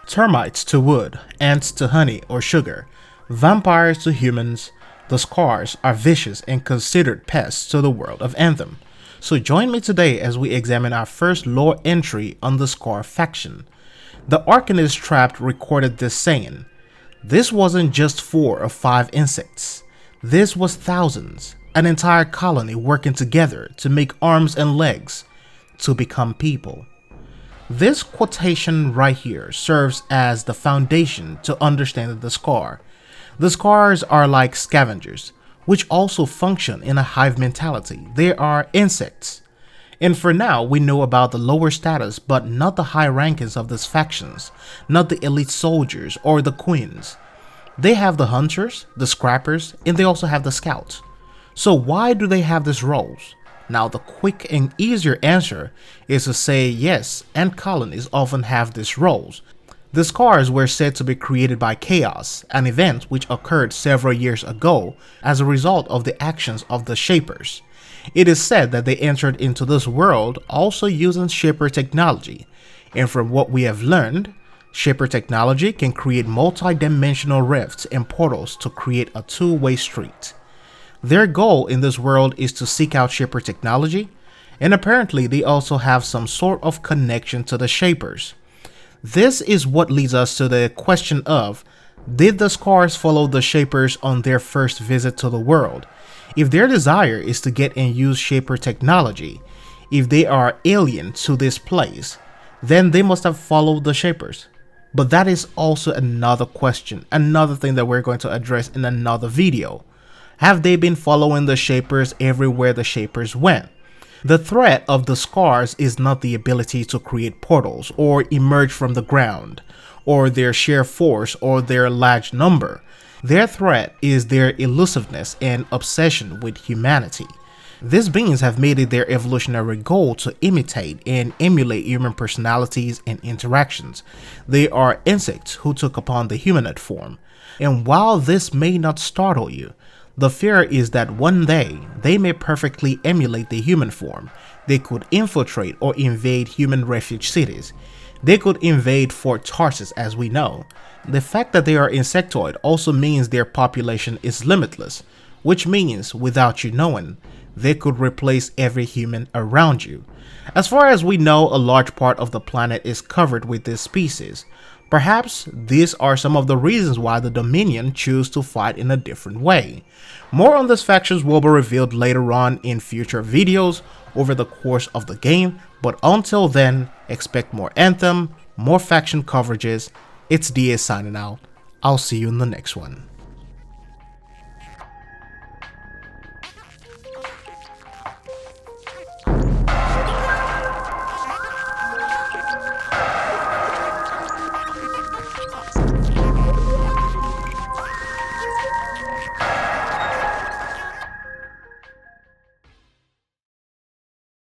Termites to wood, ants to honey or sugar, vampires to humans, the Scars are vicious and considered pests to the world of Anthem. So join me today as we examine our first lore entry on the Scar faction. The Arcanist Trapped recorded this saying, "This wasn't just 4 or 5 insects, this was thousands, an entire colony working together to make arms and legs to become people." This quotation right here serves as the foundation to understand the Scar. The Scars are like scavengers, which also function in a hive mentality. They are insects. And for now, we know about the lower status but not the high rankings of these factions, not the elite soldiers or the queens. They have the hunters, the scrappers, and they also have the scouts. So why do they have these roles? Now the quick and easier answer is to say yes, ant colonies often have these roles. The Scars were said to be created by chaos, an event which occurred several years ago as a result of the actions of the Shapers. It is said that they entered into this world also using Shaper technology, and from what we have learned, Shaper technology can create multi-dimensional rifts and portals to create a two-way street. Their goal in this world is to seek out Shaper technology, and apparently they also have some sort of connection to the Shapers. This is what leads us to the question of, did the Scars follow the Shapers on their first visit to the world? If their desire is to get and use Shaper technology, if they are alien to this place, then they must have followed the Shapers. But that is also another question, another thing that we're going to address in another video. Have they been following the Shapers everywhere the Shapers went? The threat of the Scars is not the ability to create portals or emerge from the ground, or their sheer force or their large number. Their threat is their elusiveness and obsession with humanity. These beings have made it their evolutionary goal to imitate and emulate human personalities and interactions. They are insects who took upon the humanoid form. And while this may not startle you, the fear is that one day they may perfectly emulate the human form. They could infiltrate or invade human refuge cities. They could invade Fort Tarsus, as we know. The fact that they are insectoid also means their population is limitless, which means, without you knowing, they could replace every human around you. As far as we know, a large part of the planet is covered with this species. Perhaps these are some of the reasons why the Dominion choose to fight in a different way. More on these factions will be revealed later on in future videos over the course of the game, but until then, expect more Anthem, more faction coverages. It's DA signing out. I'll see you in the next one.